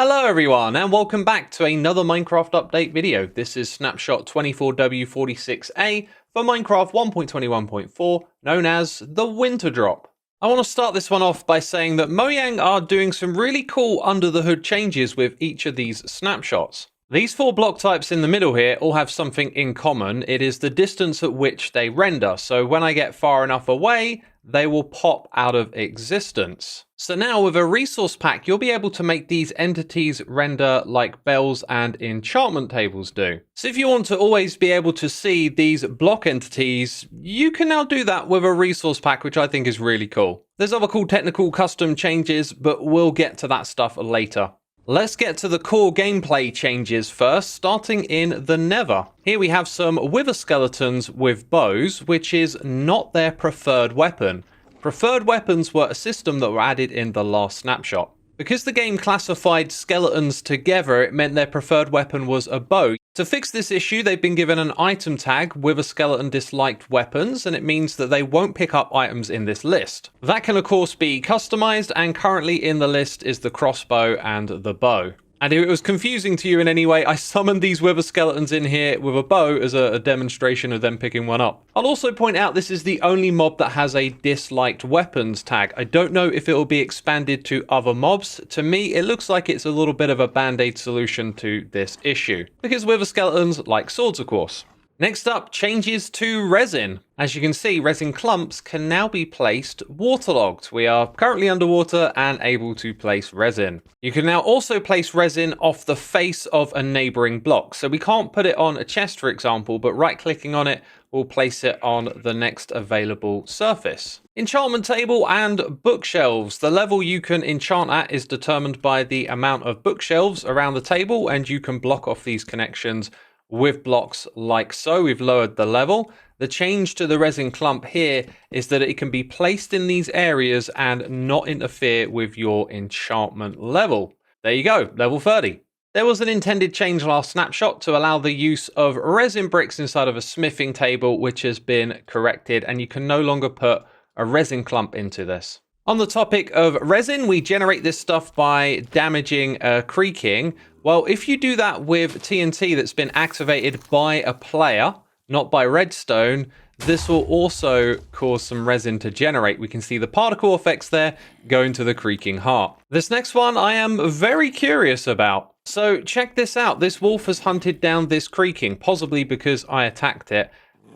Hello everyone and welcome back to another Minecraft update video. This is Snapshot 24W46A for Minecraft 1.21.4, known as the Winter Drop. I want to start this one off by saying that Mojang are doing some really cool under the hood changes with each of these snapshots. These four block types in the middle here all have something in common. It is the distance at which they render. So when I get far enough away, they will pop out of existence. So now with a resource pack, you'll be able to make these entities render like bells and enchantment tables do. So if you want to always be able to see these block entities, you can now do that with a resource pack, which I think is really cool. There's other cool technical custom changes, but we'll get to that stuff later. Let's get to the core gameplay changes first, starting in the Nether. Here we have some wither skeletons with bows, which is not their preferred weapon. Preferred weapons were a system that were added in the last snapshot. Because the game classified skeletons together, it meant their preferred weapon was a bow. To fix this issue, they've been given an item tag with a skeleton disliked weapons, and it means that they won't pick up items in this list. That can of course be customized, and currently in the list is the crossbow and the bow. And if it was confusing to you in any way, I summoned these wither skeletons in here with a bow as a demonstration of them picking one up. I'll also point out this is the only mob that has a disliked weapons tag. I don't know if it will be expanded to other mobs. To me, it looks like it's a little bit of a band-aid solution to this issue, because wither skeletons like swords, of course. Next up, changes to resin. As you can see, resin clumps can now be placed waterlogged. We are currently underwater and able to place resin. You can now also place resin off the face of a neighboring block. So we can't put it on a chest, for example, but right-clicking on it will place it on the next available surface. Enchantment table and bookshelves. The level you can enchant at is determined by the amount of bookshelves around the table, and you can block off these connections with blocks like so. We've lowered the level. The change to the resin clump here is that it can be placed in these areas and not interfere with your enchantment level. There you go, level 30. There was an intended change last snapshot to allow the use of resin bricks inside of a smithing table, which has been corrected, and you can no longer put a resin clump into this. On the topic of resin, we generate this stuff by damaging creaking. Well, if you do that with TNT that's been activated by a player, not by redstone, this will also cause some resin to generate. We can see the particle effects there going to the Creaking Heart. This next one I am very curious about. So check this out. This wolf has hunted down this creaking, possibly because I attacked it.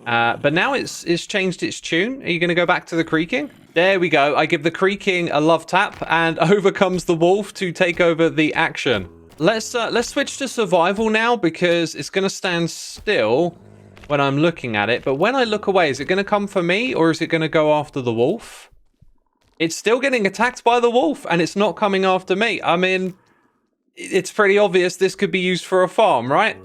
But now it's changed its tune. Are you going to go back to the creaking? There we go. I give the creaking a love tap, and over comes the wolf to take over the action. Let's switch to survival now, because it's going to stand still when I'm looking at it. But when I look away, is it going to come for me, or is it going to go after the wolf? It's still getting attacked by the wolf, and it's not coming after me. I mean, it's pretty obvious this could be used for a farm, right?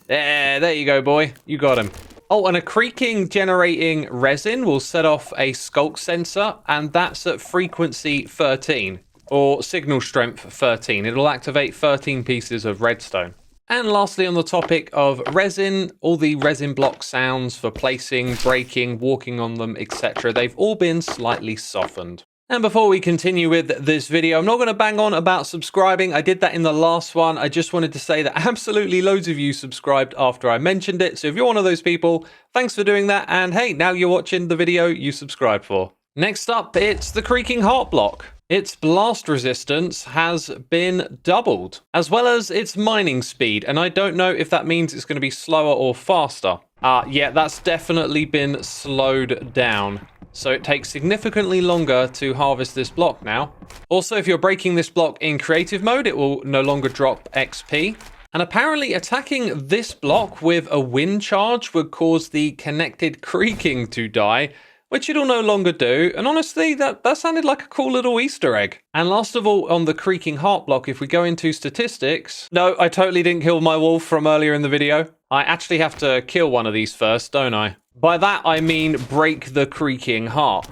There you go, boy. You got him. Oh, and a creaking generating resin will set off a Sculk Sensor, and that's at frequency 13, or signal strength 13. It'll activate 13 pieces of redstone. And lastly, on the topic of resin, all the resin block sounds for placing, breaking, walking on them, etc., they've all been slightly softened. And before we continue with this video, I'm not going to bang on about subscribing. I did that in the last one. I just wanted to say that absolutely loads of you subscribed after I mentioned it. So if you're one of those people, thanks for doing that. And hey, now you're watching the video you subscribed for. Next up, it's the Creaking Heart block. Its blast resistance has been doubled, as well as its mining speed. And I don't know if that means it's going to be slower or faster. Yeah, that's definitely been slowed down. So it takes significantly longer to harvest this block now. Also, if you're breaking this block in creative mode, it will no longer drop XP. And apparently attacking this block with a wind charge would cause the connected creaking to die, which it'll no longer do. And honestly, that sounded like a cool little Easter egg. And last of all, on the Creaking Heart block, if we go into statistics... No, I totally didn't kill my wolf from earlier in the video. I actually have to kill one of these first, don't I? By that, I mean break the Creaking Heart,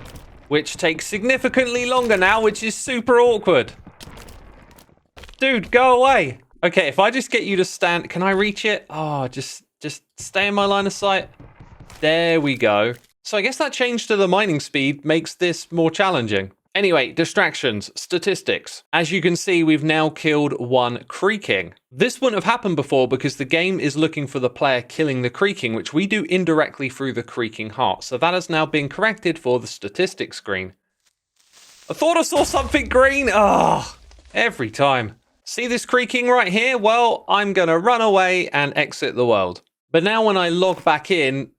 which takes significantly longer now, which is super awkward. Dude, go away. Okay, if I just get you to stand... Can I reach it? Oh, just stay in my line of sight. There we go. So I guess that change to the mining speed makes this more challenging. Anyway, distractions, statistics. As you can see, we've now killed one creaking. This wouldn't have happened before because the game is looking for the player killing the creaking, which we do indirectly through the Creaking Heart. So that has now been corrected for the statistics screen. I thought I saw something green. Ah, every time. See this creaking right here? Well, I'm gonna run away and exit the world. But now when I log back in,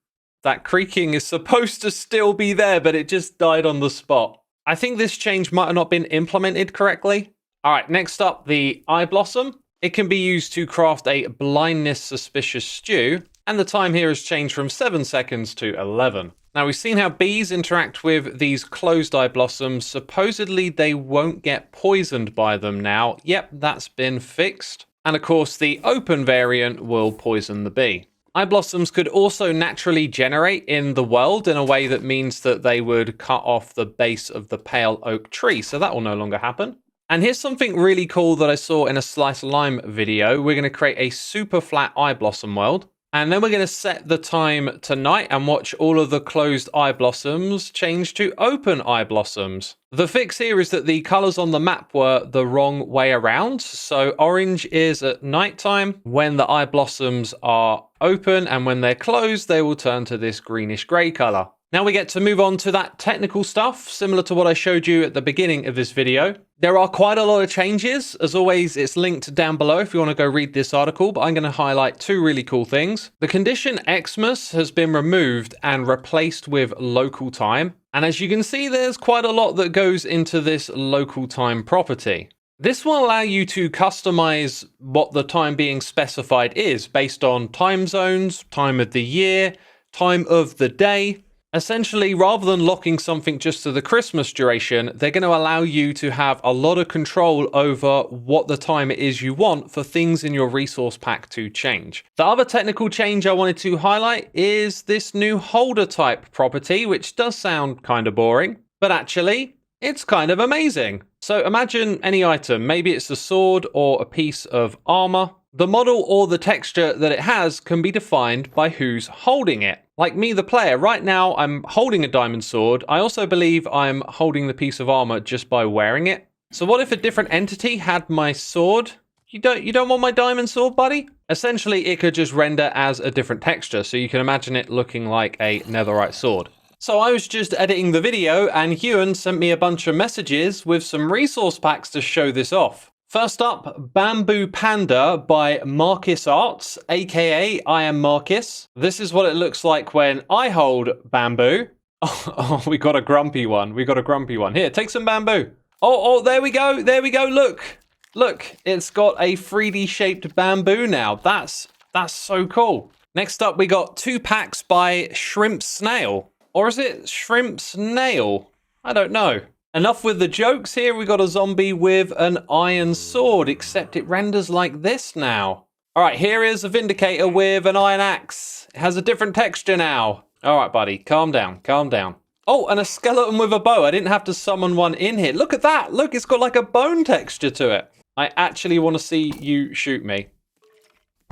that creaking is supposed to still be there, but it just died on the spot. I think this change might have not been implemented correctly. All right, next up, the Eyeblossom. It can be used to craft a blindness suspicious stew, and the time here has changed from 7 seconds to 11. Now, we've seen how bees interact with these closed Eyeblossoms. Supposedly, they won't get poisoned by them now. Yep, that's been fixed. And of course, the open variant will poison the bee. Eyeblossoms could also naturally generate in the world in a way that means that they would cut off the base of the pale oak tree, so that will no longer happen. And here's something really cool that I saw in a Slice Lime video. We're going to create a super flat Eyeblossom world, and then we're going to set the time to night and watch all of the closed Eyeblossoms change to open Eyeblossoms. The fix here is that the colors on the map were the wrong way around. So orange is at nighttime when the Eyeblossoms are open, and when they're closed, they will turn to this greenish gray color. Now we get to move on to that technical stuff, similar to what I showed you at the beginning of this video. There are quite a lot of changes. As always, it's linked down below if you want to go read this article, but I'm going to highlight two really cool things. The condition Xmas has been removed and replaced with local time. And as you can see, there's quite a lot that goes into this local time property. This will allow you to customize what the time being specified is based on time zones, time of the year, time of the day. Essentially, rather than locking something just to the Christmas duration, they're going to allow you to have a lot of control over what the time it is you want for things in your resource pack to change. The other technical change I wanted to highlight is this new holder type property, which does sound kind of boring, but actually, it's kind of amazing. So imagine any item, maybe it's a sword or a piece of armor. The model or the texture that it has can be defined by who's holding it. Like me, the player, right now I'm holding a diamond sword. I also believe I'm holding the piece of armor just by wearing it. So what if a different entity had my sword? You don't want my diamond sword, buddy? Essentially, it could just render as a different texture. So you can imagine it looking like a netherite sword. So I was just editing the video and Ewan sent me a bunch of messages with some resource packs to show this off. First up, Bamboo Panda by Marcus Arts, aka I am Marcus. This is what it looks like when I hold bamboo. Oh, we got a grumpy one. We got a grumpy one. Here, take some bamboo. Oh, there we go. There we go. Look, it's got a 3D shaped bamboo now. That's so cool. Next up, we got 2 packs by Shrimp Snail. Or is it Shrimp Snail? I don't know. Enough with the jokes. Here we got a zombie with an iron sword, except it renders like this now. All right, here is a Vindicator with an iron axe. It has a different texture now. All right, buddy, calm down, calm down. Oh, and a skeleton with a bow. I didn't have to summon one in here. Look at that. Look, it's got like a bone texture to it. I actually want to see you shoot me.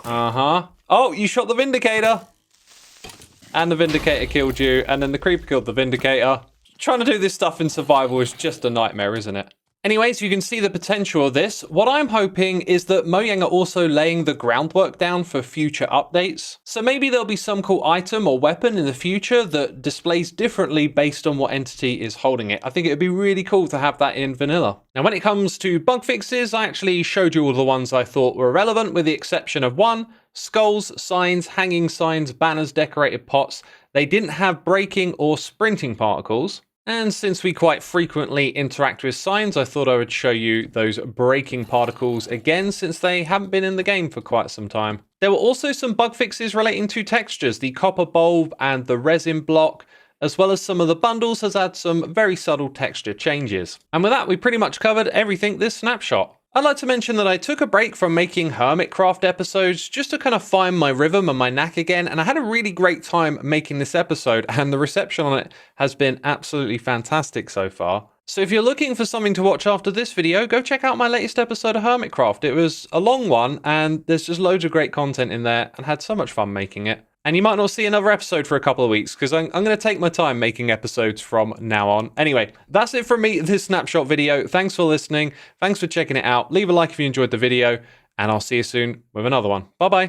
Uh-huh. Oh, you shot the Vindicator. And the Vindicator killed you, and then the Creeper killed the Vindicator. Trying to do this stuff in survival is just a nightmare, isn't it? Anyways, you can see the potential of this. What I'm hoping is that Mojang are also laying the groundwork down for future updates. So maybe there'll be some cool item or weapon in the future that displays differently based on what entity is holding it. I think it would be really cool to have that in vanilla. Now, when it comes to bug fixes, I actually showed you all the ones I thought were relevant, with the exception of one: skulls, signs, hanging signs, banners, decorated pots. They didn't have braking or sprinting particles. And since we quite frequently interact with signs, I thought I would show you those braking particles again, since they haven't been in the game for quite some time. There were also some bug fixes relating to textures. The copper bulb and the resin block, as well as some of the bundles, has had some very subtle texture changes. And with that, we pretty much covered everything this snapshot. I'd like to mention that I took a break from making Hermitcraft episodes just to kind of find my rhythm and my knack again, and I had a really great time making this episode, and the reception on it has been absolutely fantastic so far. So if you're looking for something to watch after this video, go check out my latest episode of Hermitcraft. It was a long one, and there's just loads of great content in there, and had so much fun making it. And you might not see another episode for a couple of weeks because I'm going to take my time making episodes from now on. Anyway, that's it from me, this snapshot video. Thanks for listening. Thanks for checking it out. Leave a like if you enjoyed the video, and I'll see you soon with another one. Bye-bye.